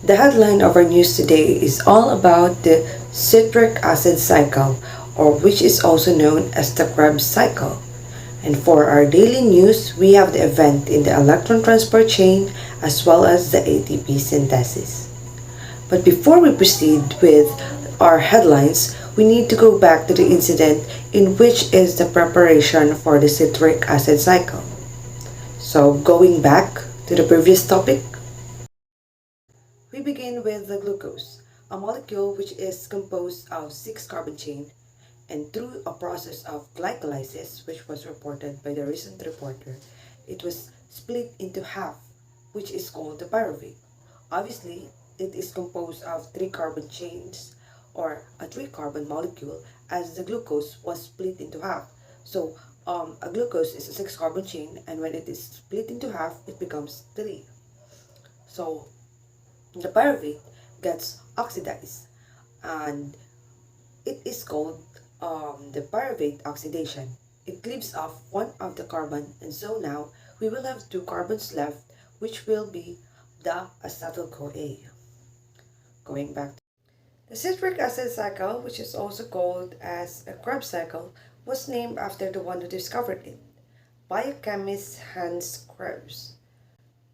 The headline of our news today is all about the citric acid cycle, or which is also known as the Krebs cycle. And for our daily news, we have the event in the electron transport chain as well as the ATP synthesis. But before we proceed with our headlines, we need to go back to the incident in which is the preparation for the citric acid cycle. So going back to the previous topic, we begin with the glucose, a molecule which is composed of 6 carbon chain, and through a process of glycolysis, which was reported by the recent reporter, it was split into half, which is called the pyruvate. Obviously, it is composed of 3 carbon chains or a 3 carbon molecule, as the glucose was split into half. So a glucose is a 6 carbon chain, and when it is split into half, it becomes 3. So the pyruvate gets oxidized, and it is called the pyruvate oxidation. It cleaves off one of the carbon, and so now we will have 2 carbons left, which will be the acetyl-CoA. Going back, the citric acid cycle, which is also called as a Krebs cycle, was named after the one who discovered it, biochemist Hans Krebs.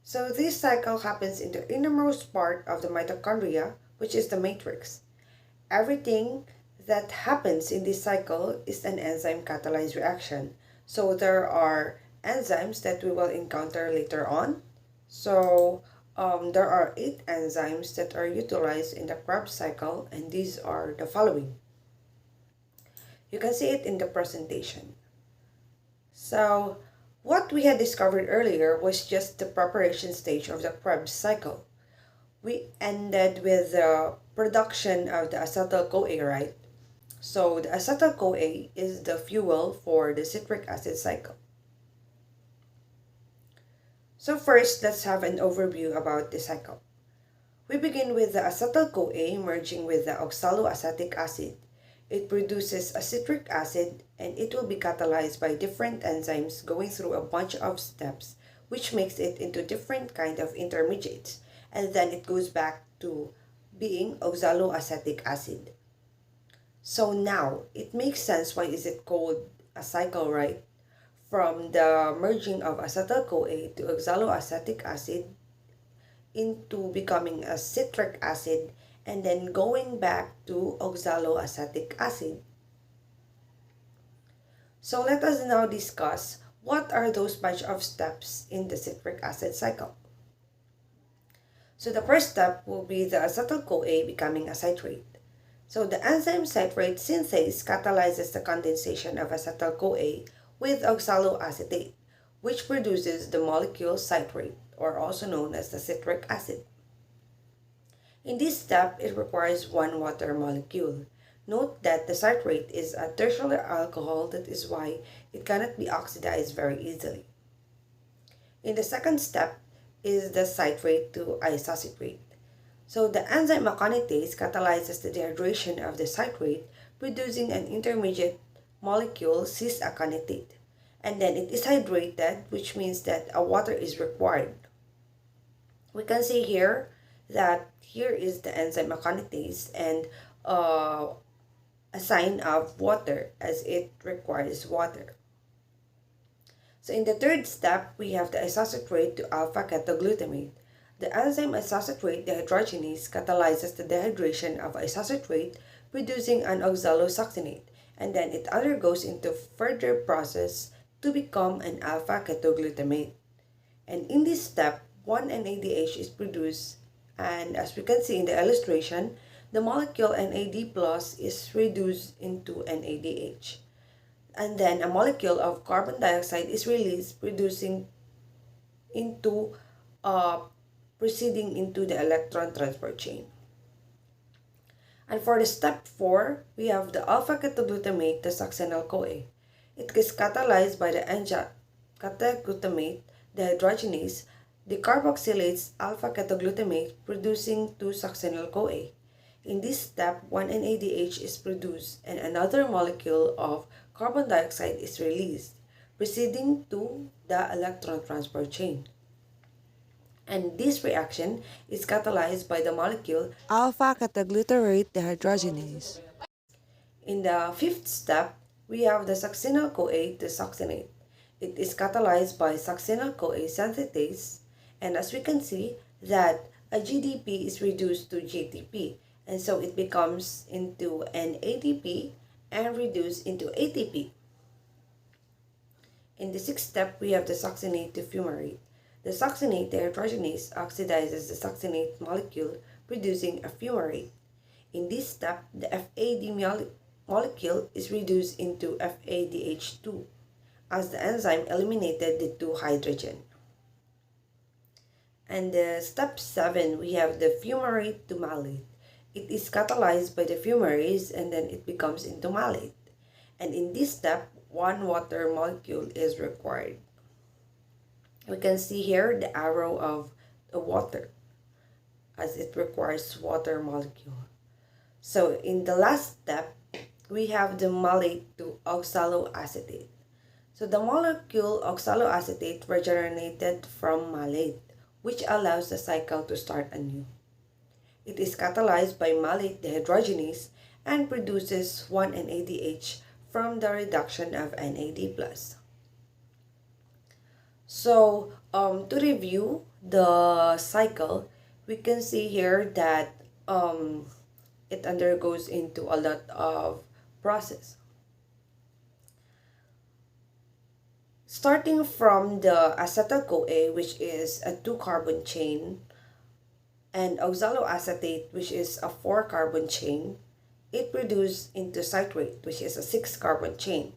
So this cycle happens in the innermost part of the mitochondria, which is the matrix. Everything that happens in this cycle is an enzyme catalyzed reaction. So there are enzymes that we will encounter later on. So there are 8 enzymes that are utilized in the Krebs cycle, and these are the following. You can see it in the presentation. So what we had discovered earlier was just the preparation stage of the Krebs cycle. We ended with the production of the acetyl-CoA, right? So the acetyl-CoA is the fuel for the citric acid cycle. So first, let's have an overview about the cycle. We begin with the acetyl-CoA merging with the oxaloacetic acid. It produces a citric acid, and it will be catalyzed by different enzymes going through a bunch of steps, which makes it into different kind of intermediates, and then it goes back to being oxaloacetic acid. So now it makes sense why is it called a cycle, right? From the merging of acetyl-CoA to oxaloacetic acid into becoming a citric acid, and then going back to oxaloacetic acid. So let us now discuss what are those bunch of steps in the citric acid cycle. So the first step will be the acetyl-CoA becoming a citrate. So the enzyme citrate synthase catalyzes the condensation of acetyl-CoA with oxaloacetate, which produces the molecule citrate, or also known as the citric acid. In this step, it requires 1 water molecule. Note that the citrate is a tertiary alcohol, that is why it cannot be oxidized very easily. In the second step is the citrate to isocitrate. So the enzyme aconitase catalyzes the dehydration of the citrate, producing an intermediate molecule cis-aconitate. And then it is hydrated, which means that a water is required. We can see here that here is the enzyme aconitase and a sign of water, as it requires water. So in the third step, we have the isocitrate to alpha-ketoglutamate. The enzyme isocitrate dehydrogenase catalyzes the dehydration of isocitrate, producing an oxalosuccinate, and then it undergoes into further process to become an alpha-ketoglutamate. And in this step, 1 NADH is produced, and as we can see in the illustration, the molecule NAD plus is reduced into NADH. And then a molecule of carbon dioxide is released, producing into proceeding into the electron transport chain. And for the step 4, we have the alpha-ketoglutamate to succinyl-CoA. It is catalyzed by the enzyme cataglutamate dehydrogenase, decarboxylates alpha-ketoglutamate, producing 2-succinyl-CoA. In this step, 1 NADH is produced and another molecule of carbon dioxide is released, proceeding to the electron transport chain. And this reaction is catalyzed by the molecule alpha cataglutarate dehydrogenase. In the fifth step, we have the succinyl-CoA desuccinate. It is catalyzed by succinyl-CoA synthetase, and as we can see that a GDP is reduced to GTP, and so it becomes into an ADP and reduced into ATP. In the sixth step, we have the succinate to fumarate. The succinate dehydrogenase oxidizes the succinate molecule, producing a fumarate. In this step, the FAD molecule is reduced into FADH2 as the enzyme eliminated the 2 hydrogen. And step 7, we have the fumarate to malate. It is catalyzed by the fumarase and then it becomes into malate. And in this step, 1 water molecule is required. We can see here the arrow of the water as it requires water molecule. So in the last step, we have the malate to oxaloacetate. So the molecule oxaloacetate regenerated from malate, which allows the cycle to start anew. It is catalyzed by malate dehydrogenase and produces 1-NADH from the reduction of NAD+. So to review the cycle, we can see here that it undergoes into a lot of process. Starting from the acetyl-CoA, which is a 2-carbon chain, and oxaloacetate, which is a 4-carbon chain, it reduced into citrate, which is a 6-carbon chain.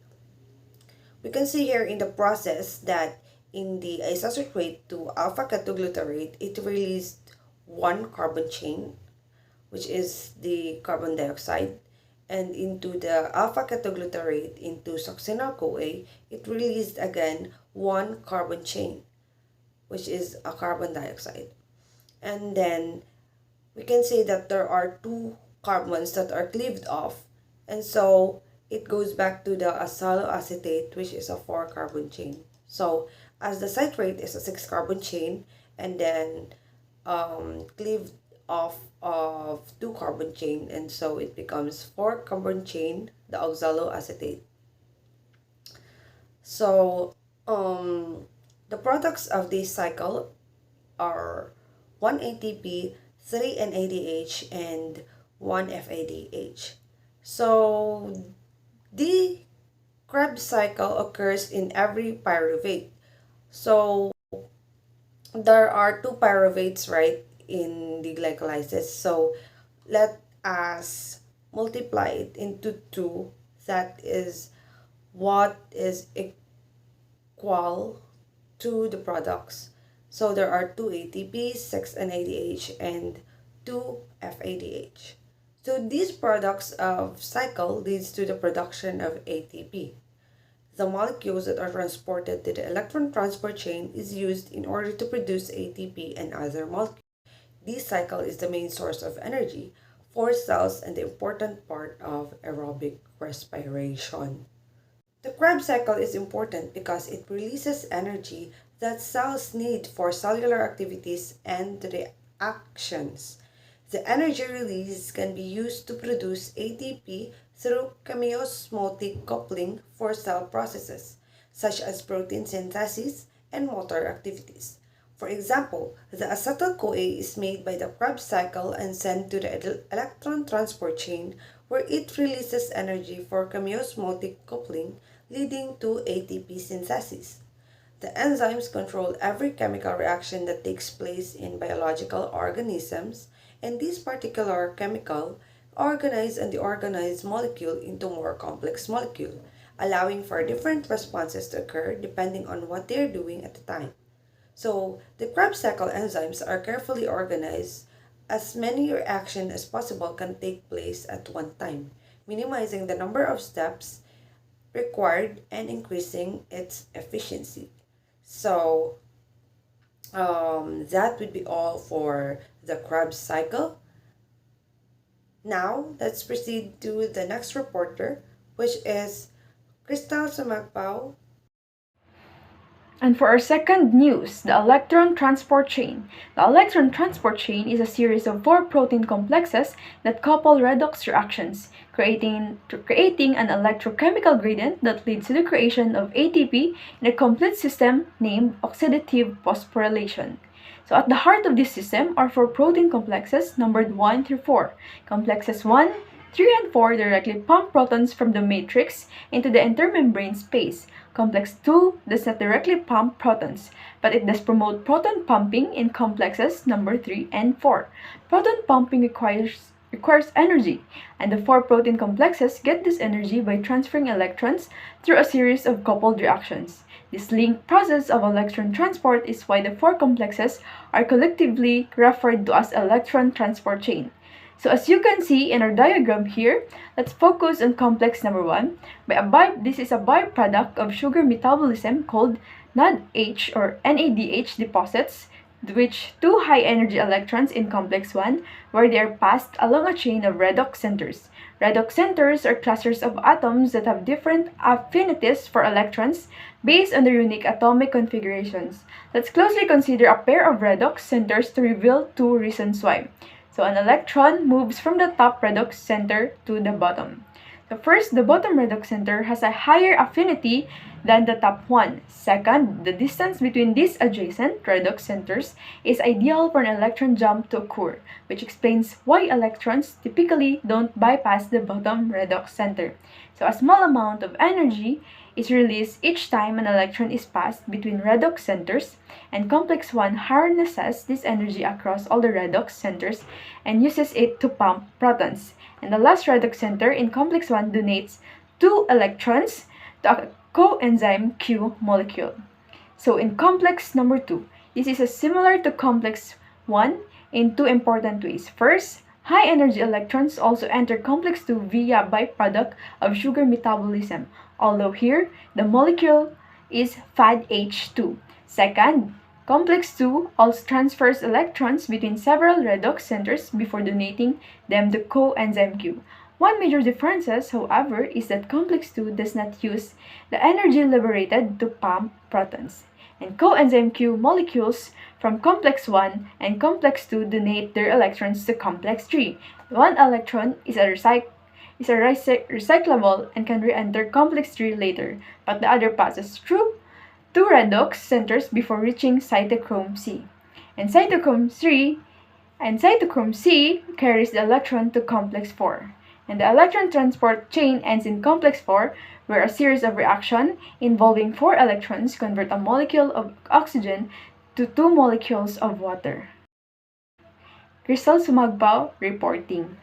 We can see here in the process that in the isocitrate to alpha-ketoglutarate, it released 1 carbon chain, which is the carbon dioxide, and into the alpha-ketoglutarate into succinyl-CoA, it released again 1 carbon chain, which is a carbon dioxide. And then we can say that there are 2 carbons that are cleaved off, and so it goes back to the oxaloacetate, which is a 4-carbon chain. So as the citrate is a 6-carbon chain and then cleaved off of 2-carbon chain, and so it becomes 4-carbon chain, the oxaloacetate. So the products of this cycle are 1 ATP, 3 NADH, and 1 FADH. So the Krebs cycle occurs in every pyruvate. So there are 2 pyruvates, right, in the glycolysis. So let us multiply it into 2. That is what is equal to the products. So there are 2 ATPs, 6 NADH, and 2 FADH. So these products of cycle leads to the production of ATP. The molecules that are transported to the electron transport chain is used in order to produce ATP and other molecules. This cycle is the main source of energy for cells and the important part of aerobic respiration. The Krebs cycle is important because it releases energy that cells need for cellular activities and reactions. The energy release can be used to produce ATP through chemiosmotic coupling for cell processes, such as protein synthesis and motor activities. For example, the acetyl-CoA is made by the Krebs cycle and sent to the electron transport chain, where it releases energy for chemiosmotic coupling, leading to ATP synthesis. The enzymes control every chemical reaction that takes place in biological organisms, and this particular chemical organize and deorganize molecule into more complex molecule, allowing for different responses to occur depending on what they're doing at the time. So the Krebs cycle enzymes are carefully organized as many reactions as possible can take place at one time, minimizing the number of steps required and increasing its efficiency. So that would be all for the Krebs cycle. Now let's proceed to the next reporter, which is Crystal Sumagpao. And for our second news, the electron transport chain. The electron transport chain is a series of 4 protein complexes that couple redox reactions, creating an electrochemical gradient that leads to the creation of ATP in a complete system named oxidative phosphorylation. So at the heart of this system are 4 protein complexes numbered 1 through 4. Complexes 1, 3, and 4 directly pump protons from the matrix into the intermembrane space. Complex 2 does not directly pump protons, but it does promote proton pumping in complexes number 3 and 4. Proton pumping requires energy, and the 4 protein complexes get this energy by transferring electrons through a series of coupled reactions. This linked process of electron transport is why the 4 complexes are collectively referred to as electron transport chain. So as you can see in our diagram here, let's focus on complex number 1. This is a byproduct of sugar metabolism called NADH or NADH deposits, which 2 high-energy electrons in complex 1, where they are passed along a chain of redox centers. Redox centers are clusters of atoms that have different affinities for electrons based on their unique atomic configurations. Let's closely consider a pair of redox centers to reveal 2 reasons why. So an electron moves from the top redox center to the bottom. So first, the bottom redox center has a higher affinity than the top one. Second, the distance between these adjacent redox centers is ideal for an electron jump to occur, which explains why electrons typically don't bypass the bottom redox center. So a small amount of energy is released each time an electron is passed between redox centers, and complex 1 harnesses this energy across all the redox centers and uses it to pump protons. And the last redox center in complex 1 donates 2 electrons to a coenzyme Q molecule. So in complex number 2, this is similar to complex 1 in 2 important ways. First, high-energy electrons also enter complex 2 via byproduct of sugar metabolism, although here, the molecule is FADH2. Second, complex 2 also transfers electrons between several redox centers before donating them to coenzyme Q. One major difference, however, is that complex 2 does not use the energy liberated to pump protons. And coenzyme Q molecules from complex 1 and complex 2 donate their electrons to complex 3. One electron is recyclable and can re-enter complex 3 later, but the other passes through 2 redox centers before reaching cytochrome C. And cytochrome C carries the electron to complex 4. And the electron transport chain ends in complex 4, where a series of reactions involving 4 electrons convert a molecule of oxygen to 2 molecules of water. Crystal Sumagpao reporting.